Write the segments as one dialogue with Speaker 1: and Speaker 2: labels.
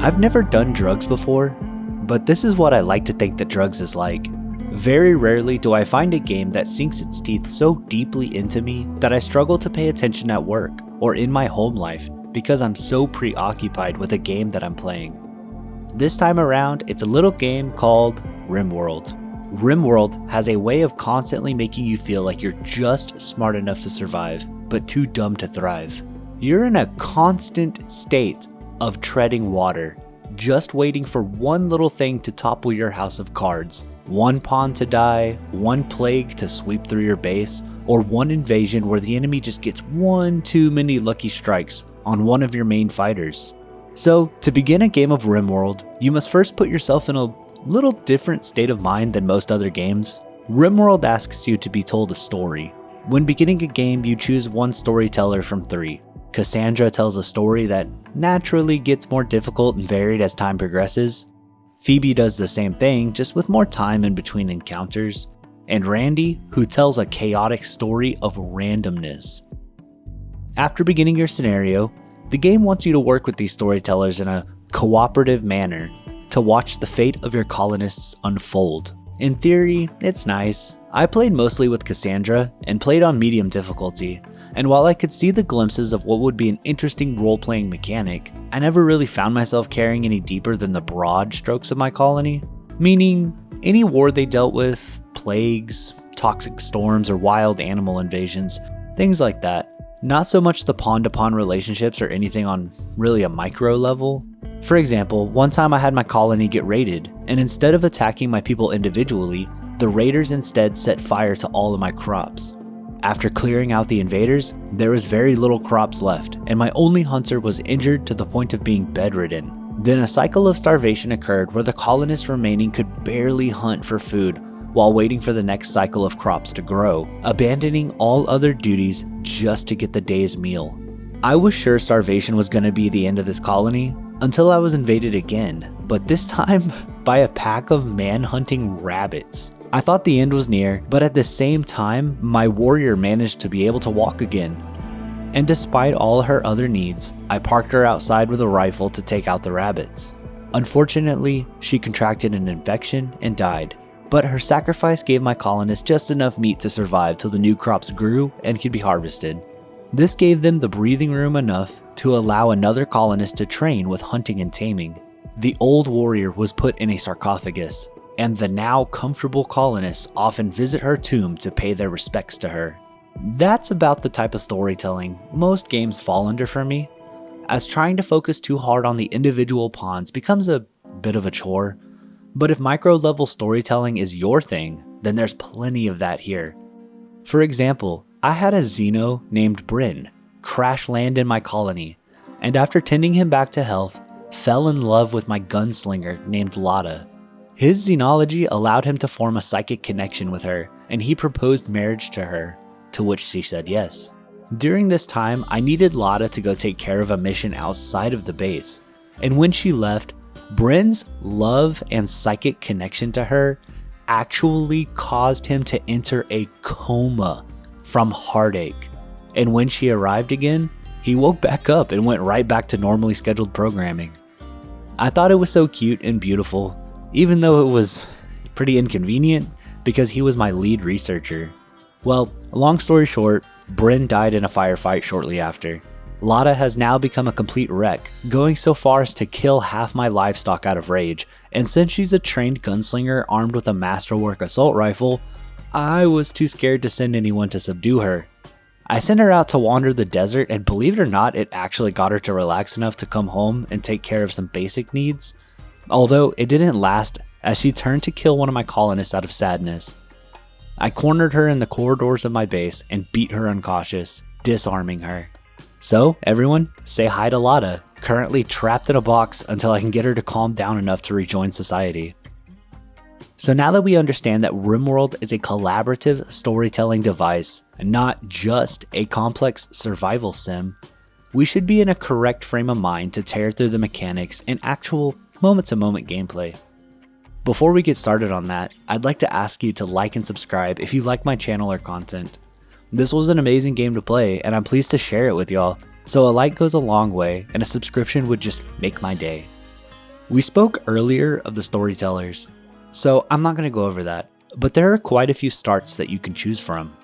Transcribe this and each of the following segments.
Speaker 1: I've never done drugs before, but this is what I like to think that drugs is like. Very rarely do I find a game that sinks its teeth so deeply into me that I struggle to pay attention at work or in my home life because I'm so preoccupied with a game that I'm playing. This time around, it's a little game called Rimworld. Rimworld has a way of constantly making you feel like you're just smart enough to survive, but too dumb to thrive. You're in a constant state of treading water, just waiting for one little thing to topple your house of cards, one pawn to die, one plague to sweep through your base, or one invasion where the enemy just gets one too many lucky strikes on one of your main fighters. So, to begin a game of Rimworld, you must first put yourself in a little different state of mind than most other games. Rimworld asks you to be told a story. When beginning a game, you choose one storyteller from 3. Cassandra tells a story that naturally gets more difficult and varied as time progresses. Phoebe does the same thing, just with more time in between encounters. And Randy, who tells a chaotic story of randomness. After beginning your scenario, the game wants you to work with these storytellers in a cooperative manner to watch the fate of your colonists unfold. In theory, it's nice. I played mostly with Cassandra and played on medium difficulty, and while I could see the glimpses of what would be an interesting role-playing mechanic, I never really found myself caring any deeper than the broad strokes of my colony, meaning any war they dealt with, plagues, toxic storms, or wild animal invasions, things like that. Not so much the pawn-to-pawn relationships or anything on really a micro level. For example, one time I had my colony get raided, and instead of attacking my people individually, the raiders instead set fire to all of my crops. After clearing out the invaders, there was very little crops left, and my only hunter was injured to the point of being bedridden. Then a cycle of starvation occurred where the colonists remaining could barely hunt for food while waiting for the next cycle of crops to grow, abandoning all other duties just to get the day's meal. I was sure starvation was going to be the end of this colony until I was invaded again, but this time by a pack of man-hunting rabbits. I thought the end was near, but at the same time, my warrior managed to be able to walk again. And despite all her other needs, I parked her outside with a rifle to take out the rabbits. Unfortunately, she contracted an infection and died, but her sacrifice gave my colonists just enough meat to survive till the new crops grew and could be harvested. This gave them the breathing room enough to allow another colonist to train with hunting and taming. The old warrior was put in a sarcophagus, and the now comfortable colonists often visit her tomb to pay their respects to her. That's about the type of storytelling most games fall under for me, as trying to focus too hard on the individual pawns becomes a bit of a chore. But if micro-level storytelling is your thing, then there's plenty of that here. For example, I had a Xeno named Bryn crash land in my colony, and after tending him back to health, fell in love with my gunslinger named Lotta. His xenology allowed him to form a psychic connection with her, and he proposed marriage to her, to which she said yes. During this time, I needed Lotta to go take care of a mission outside of the base, and when she left, Bryn's love and psychic connection to her actually caused him to enter a coma from heartache. And when she arrived again, he woke back up and went right back to normally scheduled programming. I thought it was so cute and beautiful, even though it was pretty inconvenient because he was my lead researcher. Well, long story short, Bryn died in a firefight shortly after. Lotta has now become a complete wreck, going so far as to kill half my livestock out of rage, and since she's a trained gunslinger armed with a masterwork assault rifle, I was too scared to send anyone to subdue her. I sent her out to wander the desert, and believe it or not, it actually got her to relax enough to come home and take care of some basic needs. Although it didn't last, as she turned to kill one of my colonists out of sadness. I cornered her in the corridors of my base and beat her unconscious, disarming her. So, everyone, say hi to Lotta, currently trapped in a box until I can get her to calm down enough to rejoin society. So now that we understand that Rimworld is a collaborative storytelling device, and not just a complex survival sim, we should be in a correct frame of mind to tear through the mechanics and actual moment-to-moment gameplay. Before we get started on that, I'd like to ask you to like and subscribe if you like my channel or content. This was an amazing game to play, and I'm pleased to share it with y'all, so a like goes a long way, and a subscription would just make my day. We spoke earlier of the Storytellers, so I'm not going to go over that, but there are quite a few starts that you can choose from.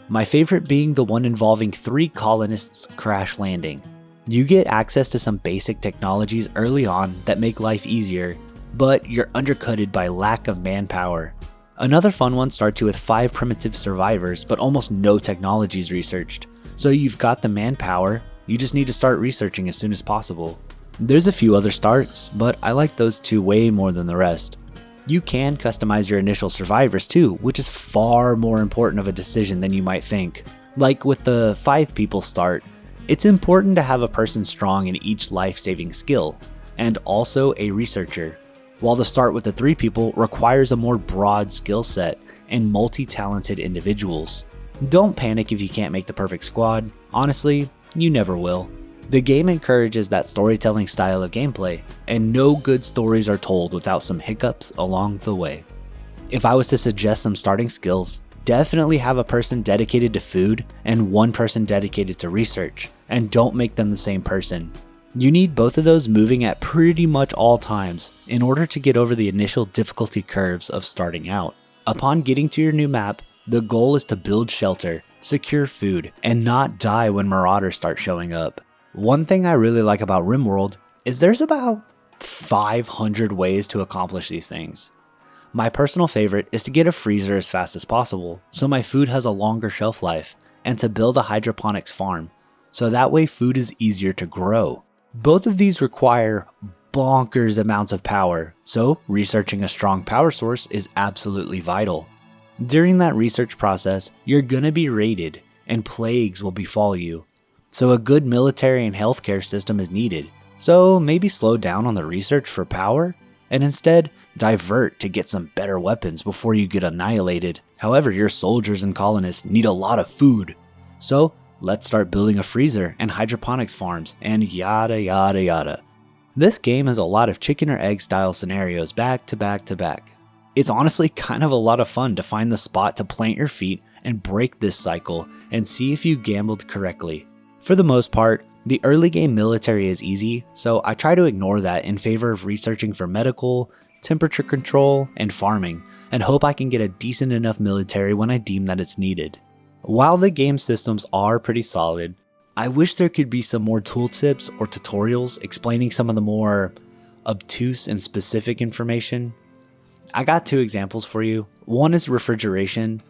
Speaker 1: My favorite being the one involving 3 colonists crash landing. You get access to some basic technologies early on that make life easier, but you're undercutted by lack of manpower. Another fun one starts you with 5 primitive survivors, but almost no technologies researched. So you've got the manpower, you just need to start researching as soon as possible. There's a few other starts, but I like those 2 way more than the rest. You can customize your initial survivors too, which is far more important of a decision than you might think. Like with the 5 people start, it's important to have a person strong in each life-saving skill, and also a researcher, while the start with the 3 people requires a more broad skill set and multi-talented individuals. Don't panic if you can't make the perfect squad, honestly, you never will. The game encourages that storytelling style of gameplay, and no good stories are told without some hiccups along the way. If I was to suggest some starting skills, definitely have a person dedicated to food and one person dedicated to research, and don't make them the same person. You need both of those moving at pretty much all times in order to get over the initial difficulty curves of starting out. Upon getting to your new map, the goal is to build shelter, secure food, and not die when marauders start showing up. One thing I really like about Rimworld is there's about 500 ways to accomplish these things. My personal favorite is to get a freezer as fast as possible so my food has a longer shelf life, and to build a hydroponics farm so that way food is easier to grow. Both of these require bonkers amounts of power, so researching a strong power source is absolutely vital. During that research process, you're gonna be raided and plagues will befall you. So a good military and healthcare system is needed, so maybe slow down on the research for power, and instead divert to get some better weapons before you get annihilated. However, your soldiers and colonists need a lot of food, so let's start building a freezer and hydroponics farms and yada yada yada. This game has a lot of chicken or egg style scenarios back to back to back. It's honestly kind of a lot of fun to find the spot to plant your feet and break this cycle and see if you gambled correctly. For the most part, the early game military is easy, so I try to ignore that in favor of researching for medical, temperature control, and farming, and hope I can get a decent enough military when I deem that it's needed. While the game systems are pretty solid, I wish there could be some more tooltips or tutorials explaining some of the more obtuse and specific information. I got 2 examples for you. One is refrigeration.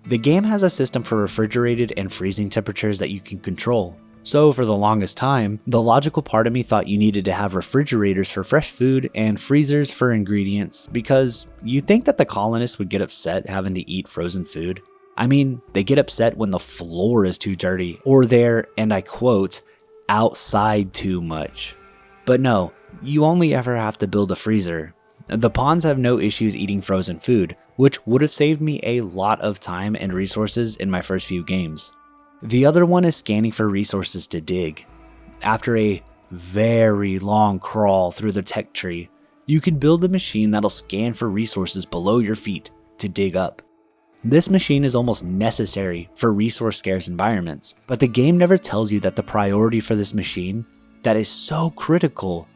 Speaker 1: The game has a system for refrigerated and freezing temperatures that you can control. So for the longest time, the logical part of me thought you needed to have refrigerators for fresh food and freezers for ingredients, because you'd think that the colonists would get upset having to eat frozen food. I mean, they get upset when the floor is too dirty, or they're, and I quote, outside too much. But no, you only ever have to build a freezer. The pawns have no issues eating frozen food, which would have saved me a lot of time and resources in my first few games. The other one is scanning for resources to dig. After a very long crawl through the tech tree, you can build a machine that'll scan for resources below your feet to dig up. This machine is almost necessary for resource scarce environments, but the game never tells you that the priority for this machine, that is so critical,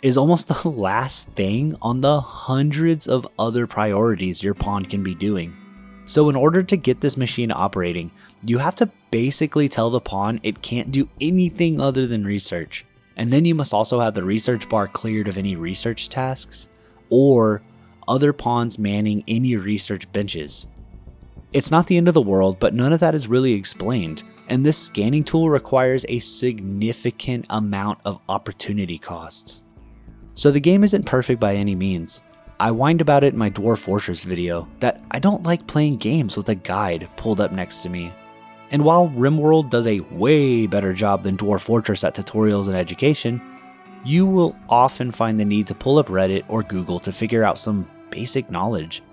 Speaker 1: is almost the last thing on the hundreds of other priorities your pawn can be doing. So in order to get this machine operating, you have to basically tell the pawn it can't do anything other than research. And then you must also have the research bar cleared of any research tasks, or other pawns manning any research benches. It's not the end of the world, but none of that is really explained, and this scanning tool requires a significant amount of opportunity costs. So the game isn't perfect by any means. I whined about it in my Dwarf Fortress video, that I don't like playing games with a guide pulled up next to me. And while Rimworld does a way better job than Dwarf Fortress at tutorials and education, you will often find the need to pull up Reddit or Google to figure out some basic knowledge.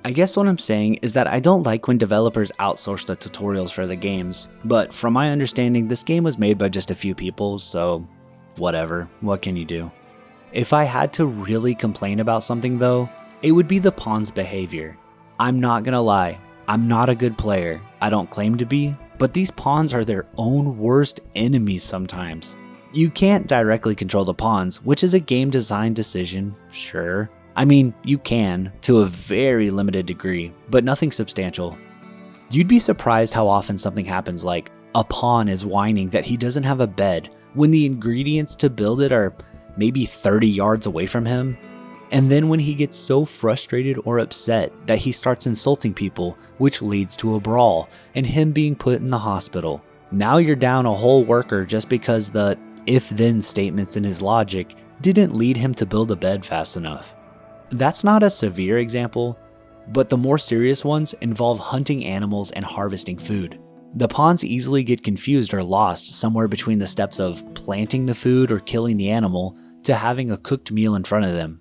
Speaker 1: I guess what I'm saying is that I don't like when developers outsource the tutorials for the games, but from my understanding this game was made by just a few people, so whatever, what can you do? If I had to really complain about something though, it would be the pawn's behavior. I'm not gonna lie, I'm not a good player, I don't claim to be, but these pawns are their own worst enemies sometimes. You can't directly control the pawns, which is a game design decision, sure. I mean, you can, to a very limited degree, but nothing substantial. You'd be surprised how often something happens like a pawn is whining that he doesn't have a bed when the ingredients to build it are maybe 30 yards away from him. And then when he gets so frustrated or upset that he starts insulting people, which leads to a brawl and him being put in the hospital. Now you're down a whole worker just because the if-then statements in his logic didn't lead him to build a bed fast enough. That's not a severe example, but the more serious ones involve hunting animals and harvesting food. The pawns easily get confused or lost somewhere between the steps of planting the food or killing the animal to having a cooked meal in front of them.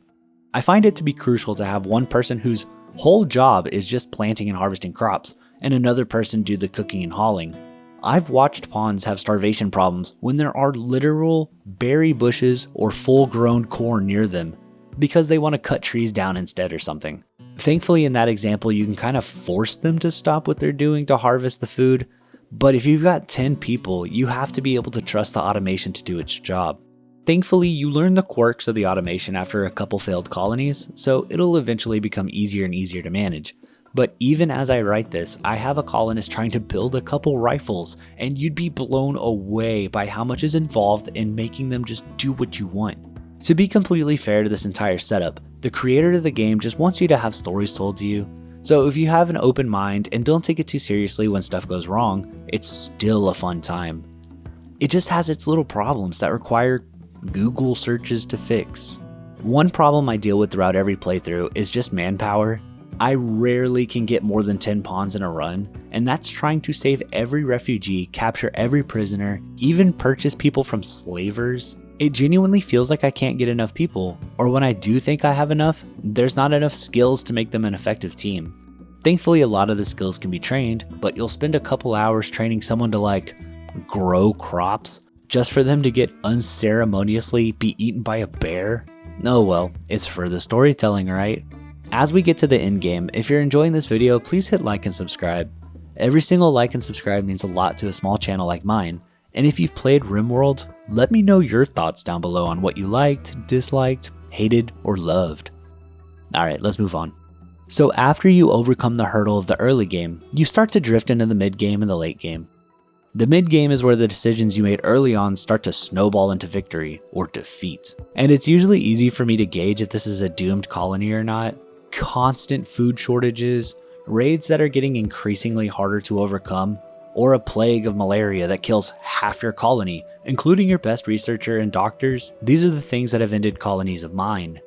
Speaker 1: I find it to be crucial to have one person whose whole job is just planting and harvesting crops, and another person do the cooking and hauling. I've watched pawns have starvation problems when there are literal berry bushes or full-grown corn near them because they want to cut trees down instead or something. Thankfully, in that example, you can kind of force them to stop what they're doing to harvest the food, but if you've got 10 people, you have to be able to trust the automation to do its job. Thankfully, you learn the quirks of the automation after a couple failed colonies, so it'll eventually become easier and easier to manage. But even as I write this, I have a colonist trying to build a couple rifles, and you'd be blown away by how much is involved in making them just do what you want. To be completely fair to this entire setup, the creator of the game just wants you to have stories told to you. So if you have an open mind and don't take it too seriously when stuff goes wrong, it's still a fun time. It just has its little problems that require Google searches to fix. One problem I deal with throughout every playthrough is just manpower. I rarely can get more than 10 pawns in a run, and that's trying to save every refugee, capture every prisoner, even purchase people from slavers. It genuinely feels like I can't get enough people, or when I do think I have enough, there's not enough skills to make them an effective team. Thankfully, a lot of the skills can be trained, but you'll spend a couple hours training someone to grow crops just for them to get unceremoniously be eaten by a bear. Oh well, it's for the storytelling, right? As we get to the end game, if you're enjoying this video, please hit like and subscribe. Every single like and subscribe means a lot to a small channel like mine. And if you've played Rimworld, let me know your thoughts down below on what you liked, disliked, hated, or loved. Alright, let's move on. So after you overcome the hurdle of the early game, you start to drift into the mid game and the late game. The mid game is where the decisions you made early on start to snowball into victory or defeat. And it's usually easy for me to gauge if this is a doomed colony or not. Constant food shortages, raids that are getting increasingly harder to overcome, or a plague of malaria that kills half your colony, including your best researcher and doctors. These are the things that have ended colonies of mine.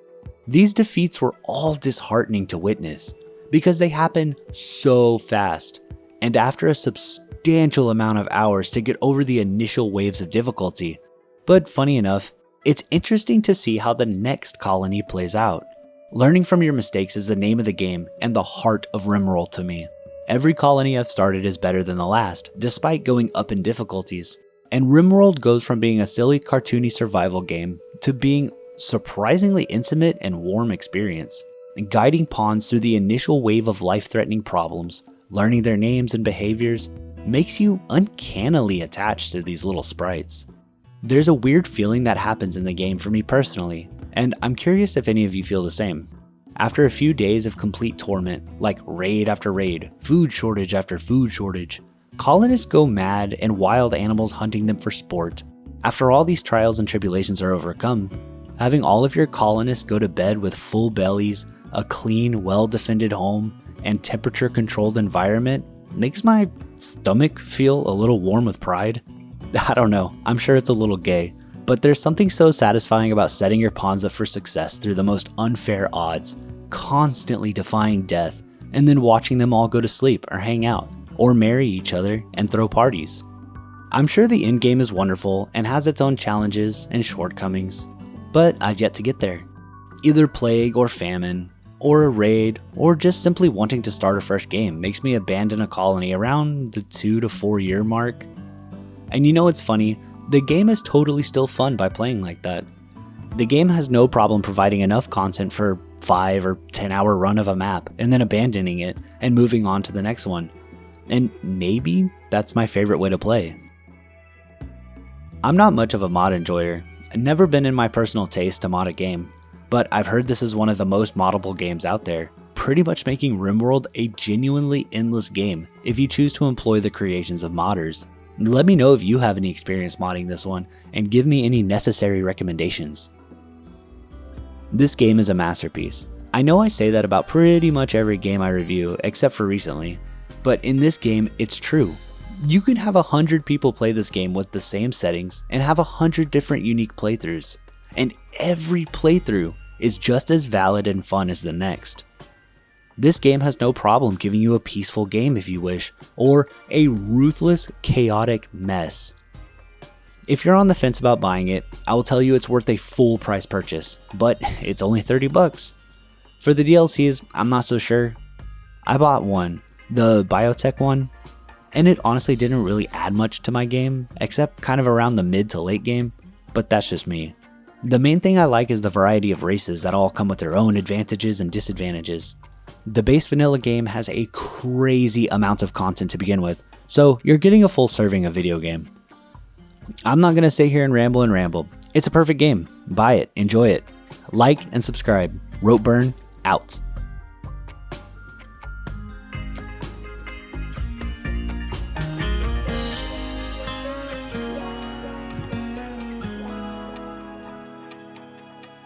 Speaker 1: These defeats were all disheartening to witness because they happen so fast, and after a substantial amount of hours to get over the initial waves of difficulty. But funny enough, it's interesting to see how the next colony plays out. Learning from your mistakes is the name of the game and the heart of Rimworld to me. Every colony I've started is better than the last, despite going up in difficulties. And Rimworld goes from being a silly cartoony survival game to being surprisingly intimate and warm experience. Guiding pawns through the initial wave of life-threatening problems, learning their names and behaviors, makes you uncannily attached to these little sprites. There's a weird feeling that happens in the game for me personally, and I'm curious if any of you feel the same. After a few days of complete torment, like raid after raid, food shortage after food shortage, colonists go mad and wild animals hunting them for sport. After all these trials and tribulations are overcome, having all of your colonists go to bed with full bellies, a clean, well-defended home, and temperature-controlled environment makes my stomach feel a little warm with pride. I don't know, I'm sure it's a little gay, but there's something so satisfying about setting your pawns up for success through the most unfair odds, constantly defying death, and then watching them all go to sleep or hang out, or marry each other and throw parties. I'm sure the endgame is wonderful and has its own challenges and shortcomings, but I've yet to get there. Either plague or famine, or a raid, or just simply wanting to start a fresh game makes me abandon a colony around the 2 to 4 year mark. And you know what's funny? The game is totally still fun by playing like that. The game has no problem providing enough content for 5 or 10 hour run of a map and then abandoning it and moving on to the next one. And maybe that's my favorite way to play. I'm not much of a mod enjoyer, never been in my personal taste to mod a game, but I've heard this is one of the most moddable games out there, pretty much making Rimworld a genuinely endless game if you choose to employ the creations of modders. Let me know if you have any experience modding this one, and give me any necessary recommendations. This game is a masterpiece. I know I say that about pretty much every game I review, except for recently, but in this game, it's true. You can have 100 people play this game with the same settings and have 100 different unique playthroughs, and every playthrough is just as valid and fun as the next. This game has no problem giving you a peaceful game if you wish, or a ruthless, chaotic mess. If you're on the fence about buying it, I will tell you it's worth a full price purchase, but it's only 30 bucks. For the DLCs, I'm not so sure. I bought one, the biotech one, and it honestly didn't really add much to my game, except kind of around the mid to late game, but that's just me. The main thing I like is the variety of races that all come with their own advantages and disadvantages. The base vanilla game has a crazy amount of content to begin with, so you're getting a full serving of video game. I'm not gonna sit here and ramble. It's a perfect game. Buy it, enjoy it. Like and subscribe. Ropeburn out.